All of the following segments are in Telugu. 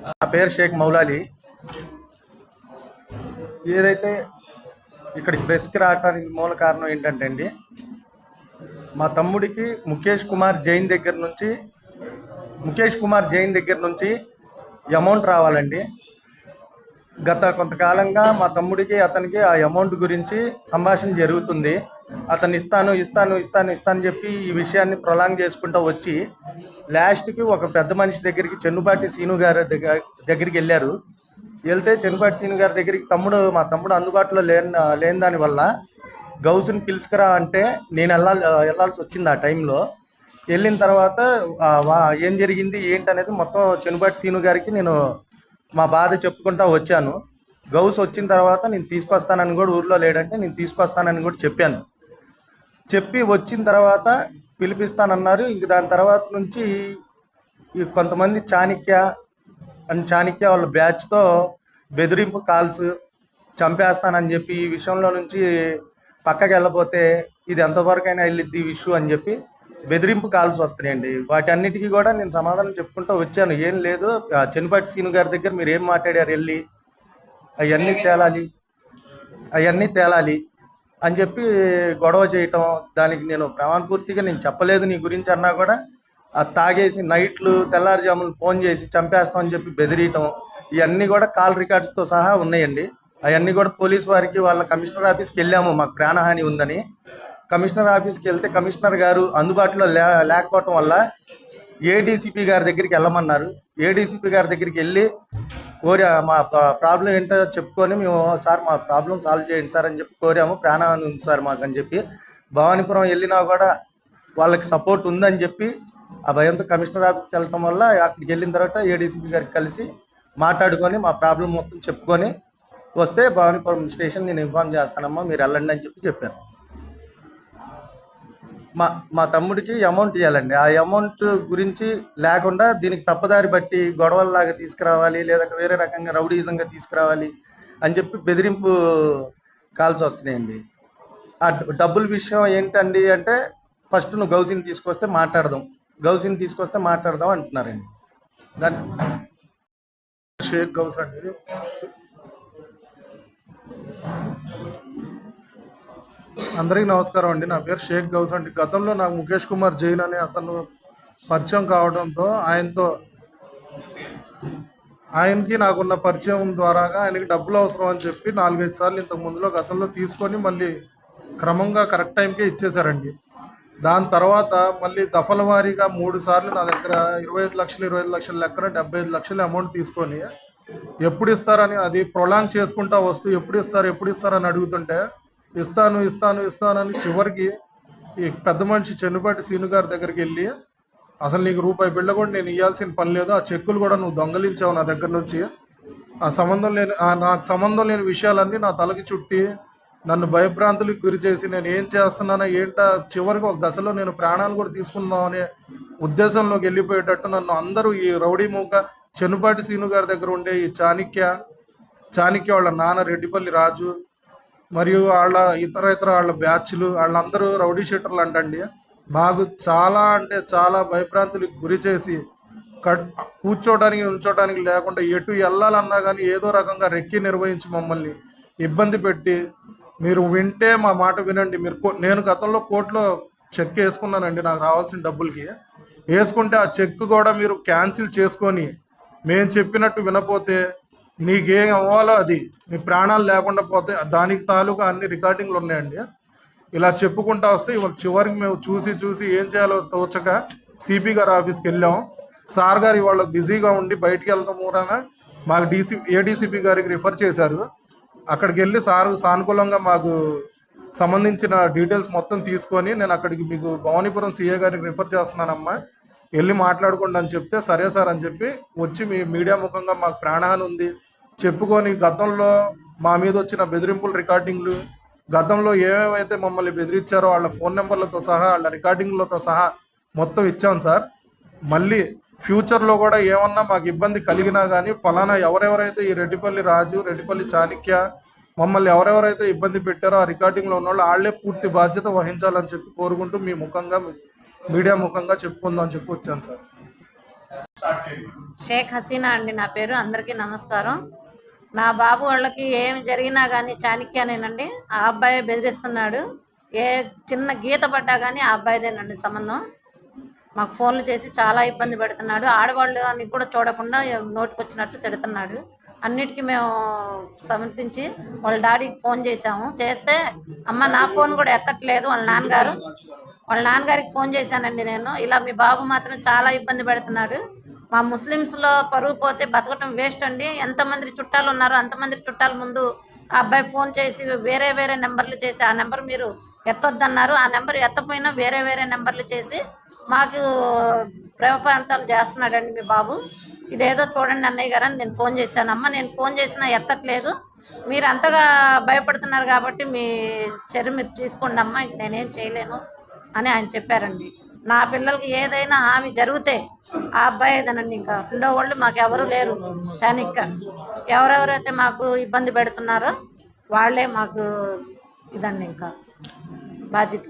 నా పేరు షేక్ మౌలాలి. ఏదైతే ఇక్కడికి ప్రెస్కి రావడానికి మూల కారణం ఏంటంటే అండి, మా తమ్ముడికి ముఖేష్ కుమార్ జైన్ దగ్గర నుంచి అమౌంట్ రావాలండి. గత కొంతకాలంగా మా తమ్ముడికి అతనికి ఆ అమౌంట్ గురించి సంభాషణ జరుగుతుంది. అతను ఇస్తాను చెప్పి ఈ విషయాన్ని ప్రొలాంగ్ చేసుకుంటూ వచ్చి లాస్ట్కి ఒక పెద్ద మనిషి దగ్గరికి, చెన్నుపాటి సీను గారి దగ్గరికి వెళ్ళారు. వెళ్తే చెన్నుపాటి సీను గారి దగ్గరికి మా తమ్ముడు అందుబాటులో లేని దానివల్ల గౌసుని పిలుచుకురా అంటే నేను వెళ్ళాల్సి వచ్చింది. ఆ టైంలో వెళ్ళిన తర్వాత ఏం జరిగింది ఏంటనేది మొత్తం చెన్నుపాటి సీను గారికి నేను మా బాధ చెప్పుకుంటూ వచ్చాను. గౌస్ వచ్చిన తర్వాత నేను తీసుకొస్తానని కూడా, ఊర్లో లేడంటే నేను తీసుకొస్తానని కూడా చెప్పి వచ్చిన తర్వాత పిలిపిస్తానన్నారు. ఇంక దాని తర్వాత నుంచి కొంతమంది చాణక్య వాళ్ళ బ్యాచ్తో బెదిరింపు కాల్స్, చంపేస్తానని చెప్పి ఈ విషయంలో నుంచి పక్కకి వెళ్ళపోతే ఇది ఎంతవరకైనా వెళ్ళిద్ది ఇష్యూ అని చెప్పి బెదిరింపు కాల్స్ వస్తున్నాయండి. వాటి అన్నిటికీ కూడా నేను సమాధానం చెప్పుకుంటూ వచ్చాను. ఏం లేదు, చెన్నుపాటి సీను గారి దగ్గర మీరు ఏం మాట్లాడారు, వెళ్ళి అవన్నీ తేలాలి అని చెప్పి గొడవ చేయటం. దానికి నేను ప్రమాణపూర్తిగా నేను చెప్పలేదు నీ గురించి అన్నా కూడా తాగేసి నైట్లు తెల్లారుజాములు ఫోన్ చేసి చంపేస్తామని చెప్పి బెదిరియటం, ఇవన్నీ కూడా కాల్ రికార్డ్స్తో సహా ఉన్నాయండి. అవన్నీ కూడా పోలీసు వారికి, వాళ్ళ కమిషనర్ ఆఫీస్కి వెళ్ళాము మాకు ప్రాణహాని ఉందని. కమిషనర్ ఆఫీస్కి వెళ్తే కమిషనర్ గారు అందుబాటులో లేకపోవటం వల్ల ఏడీసీపీ గారి దగ్గరికి వెళ్ళమన్నారు. ఏడీసీపీ గారి దగ్గరికి వెళ్ళి మా ప్రాబ్లం ఏంటో చెప్పుకొని మేము సార్ మా ప్రాబ్లం సాల్వ్ చేయండి సార్ అని చెప్పి కోరాము. ప్రాణహాని ఉంది సార్ మాకు అని చెప్పి. భవానీపురం వెళ్ళినా కూడా వాళ్ళకి సపోర్ట్ ఉందని చెప్పి ఆ భయంతో కమిషనర్ ఆఫీస్కి వెళ్ళటం వల్ల అక్కడికి వెళ్ళిన తర్వాత ఏడీసీపీ గారికి కలిసి మాట్లాడుకొని మా ప్రాబ్లం మొత్తం చెప్పుకొని వస్తే భవానీపురం స్టేషన్ నేను ఇన్ఫార్మ్ చేస్తానమ్మా మీరు వెళ్ళండి అని చెప్పారు. మా తమ్ముడికి అమౌంట్ ఇవ్వాలండి. ఆ అమౌంట్ గురించి లేకుండా దీనికి తప్పదారి బట్టి గొడవల్లాగా తీసుకురావాలి, లేదా వేరే రకంగా రౌడీజంగా తీసుకురావాలి అని చెప్పి బెదిరింపు కాల్స్ వస్తున్నాయండి. ఆ డబ్బుల విషయం ఏంటండి అంటే, ఫస్ట్ నువ్వు గౌసిని తీసుకొస్తే మాట్లాడదాం అంటున్నారండి. దాన్ని షేక్ గౌస్ అండి. అందరికీ నమస్కారం అండి. నా పేరు షేక్ గౌస్ అండి. గతంలో నాకు ముఖేష్ కుమార్ జైన్ అనే అతను పరిచయం కావడంతో ఆయనకి నాకున్న పరిచయం ద్వారాగా ఆయనకి డబ్బులు అవసరం అని చెప్పి 4-5 సార్లు ఇంతకు ముందులో గతంలో తీసుకొని మళ్ళీ క్రమంగా కరెక్ట్ టైంకే ఇచ్చేశారండి. దాని తర్వాత మళ్ళీ దఫల వారీగా 3 సార్లు నా దగ్గర 25 లక్షల లెక్కన 75 లక్షల అమౌంట్ తీసుకొని ఎప్పుడు ఇస్తారని అది ప్రొలాంగ్ చేసుకుంటా వస్తూ ఎప్పుడు ఇస్తారని అడుగుతుంటే ఇస్తానని చివరికి ఈ పెద్ద మనిషి చెన్నుపాటి సీను గారి దగ్గరికి వెళ్ళి అసలు నీకు రూపాయి బిళ్ళ కూడా నేను ఇవ్వాల్సిన పని లేదు, ఆ చెక్కులు కూడా నువ్వు దొంగలించావు నా దగ్గర నుంచి, నాకు సంబంధం లేని విషయాలన్నీ నా తలకి చుట్టి నన్ను భయభ్రాంతులకు గురి చేసి నేను ఏం చేస్తున్నానో చివరికి ఒక దశలో నేను ప్రాణాలు కూడా తీసుకుందాం అనే ఉద్దేశంలోకి వెళ్ళిపోయేటట్టు నన్ను అందరూ ఈ రౌడీ మూక చెన్నుపాటి సీను గారి దగ్గర ఉండే ఈ చాణక్య వాళ్ళ నాన్న రెడ్డిపల్లి రాజు మరియు వాళ్ళ బ్యాచ్లు వాళ్ళందరూ రౌడీ షీటర్లు అంటండి. మాకు చాలా అంటే చాలా భయభ్రాంతులకు గురి చేసి కూర్చోడానికి ఉంచోడానికి లేకుండా ఎటు వెళ్ళాలన్నా కానీ ఏదో రకంగా రెక్కి నిర్వహించి మమ్మల్ని ఇబ్బంది పెట్టి, మీరు వింటే మా మాట వినండి, నేను గతంలో కోర్టులో చెక్ వేసుకున్నానండి నాకు రావాల్సిన డబ్బులకి. వేసుకుంటే ఆ చెక్ కూడా మీరు క్యాన్సిల్ చేసుకొని మేము చెప్పినట్టు వినపోతే నీకేం అవ్వాలో అది, మీ ప్రాణాలు లేకుండా పోతే దానికి తాలూకా అన్ని రికార్డింగ్లు ఉన్నాయండి. ఇలా చెప్పుకుంటా వస్తే ఇవాళ చివరికి మేము చూసి ఏం చేయాలో తోచక సిపి గారి ఆఫీస్కి వెళ్ళాం. సార్ గారు ఇవాళ బిజీగా ఉండి బయటికి వెళ్తాం మూలన మాకు ఏడీసీపీ గారికి రిఫర్ చేశారు. అక్కడికి వెళ్ళి సార్ సానుకూలంగా మాకు సంబంధించిన డీటెయిల్స్ మొత్తం తీసుకొని నేను అక్కడికి మీకు భవానీపురం సిఏ గారికి రిఫర్ చేస్తున్నానమ్మా, వెళ్ళి మాట్లాడుకోండి అని చెప్తే సరే సార్ అని చెప్పి వచ్చి మీ మీడియా ముఖంగా మాకు ప్రాణహాని ఉంది చెప్పుకొని గతంలో మా మీద వచ్చిన బెదిరింపుల రికార్డింగ్లు, గతంలో ఏమేమైతే మమ్మల్ని బెదిరించారో వాళ్ళ ఫోన్ నెంబర్లతో సహా వాళ్ళ రికార్డింగ్లతో సహా మొత్తం ఇచ్చాం సార్. మళ్ళీ ఫ్యూచర్లో కూడా ఏమన్నా మాకు ఇబ్బంది కలిగినా కానీ ఫలానా ఎవరెవరైతే ఈ రెడ్డిపల్లి రాజు, రెడ్డిపల్లి చాణక్య మమ్మల్ని ఎవరెవరైతే ఇబ్బంది పెట్టారో ఆ రికార్డింగ్లో ఉన్న వాళ్ళే పూర్తి బాధ్యత వహించాలని చెప్పి కోరుకుంటూ మీ మీడియా ముఖంగా చెప్పుకుందాం అని చెప్పి వచ్చాను సార్. షేక్ హసీనా అండి నా పేరు. అందరికీ నమస్కారం. నా బాబు వాళ్ళకి ఏమి జరిగినా కానీ చాణక్యనేనండి. ఆ అబ్బాయి బెదిరిస్తున్నాడు. ఏ చిన్న గీత పడ్డా కానీ ఆ అబ్బాయిదేనండి సంబంధం. మాకు ఫోన్లు చేసి చాలా ఇబ్బంది పెడుతున్నాడు. ఆడవాళ్ళు అని కూడా చూడకుండా నోటికొచ్చినట్టు తిడుతున్నాడు. అన్నిటికీ మేము సమర్థించి వాళ్ళ డాడీకి ఫోన్ చేశాము. చేస్తే అమ్మ నా ఫోన్ కూడా ఎత్తట్లేదు వాళ్ళ నాన్నగారికి ఫోన్ చేశానండి నేను. ఇలా మీ బాబు మాత్రం చాలా ఇబ్బంది పెడుతున్నాడు. మా ముస్లిమ్స్లో పరువు పోతే బతకటం వేస్ట్ అండి. ఎంతమంది చుట్టాలు ఉన్నారో అంతమంది చుట్టాల ముందు ఆ అబ్బాయి ఫోన్ చేసి వేరే వేరే నెంబర్లు చేసి ఆ నెంబర్ మీరు ఎత్తొద్దన్నారు. ఆ నెంబర్ ఎత్తపోయినా వేరే వేరే నెంబర్లు చేసి మాకు ప్రేమప్రాంతాలు చేస్తున్నాడండి మీ బాబు. ఇదేదో చూడండి అన్నయ్య గారు అని నేను ఫోన్ చేశాను. అమ్మ నేను ఫోన్ చేసినా ఎత్తట్లేదు, మీరు అంతగా భయపడుతున్నారు కాబట్టి మీ చర్య మీరు తీసుకోండి అమ్మ, ఇంక నేనేం చేయలేను అని ఆయన చెప్పారండి. నా పిల్లలకి ఏదైనా హామీ జరిగితే ఆ అబ్బాయి ఏదనండి, ఇంకా రెండో వాళ్ళు మాకు ఎవరు లేరు. చాణిక్య ఎవరెవరైతే మాకు ఇబ్బంది పెడుతున్నారో వాళ్ళే మాకు ఇదండి ఇంకా బాధ్యత.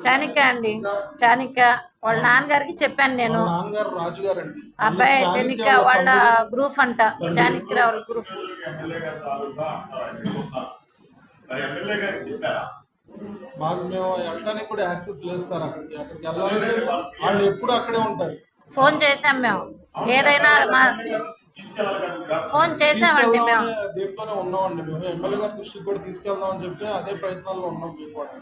చాణిక్య అండి, చాణిక్య వాళ్ళ నాన్నగారికి చెప్పాను నేను. నాన్నగారు రాజు గారండి. అబ్బాయి చాణిక్య వాళ్ళ గ్రూప్ అంట, చాణిక్య వాళ్ళ గ్రూప్. మాకు మేము వెళ్ళడానికి కూడా యాక్సెస్ లేదు సార్. అక్కడికి వెళ్ళాలంటే వాళ్ళు ఎప్పుడు అక్కడే ఉంటారు. ఫోన్ చేసాం మేము, ఏదైనా ఫోన్ చేసామండి మేము. దీంట్లోనే ఉన్నామండి మేము. ఎమ్మెల్యే గారి దృష్టికి కూడా తీసుకెళ్దామని చెప్పి అదే ప్రయత్నాల్లో ఉన్నాం మేము కూడా.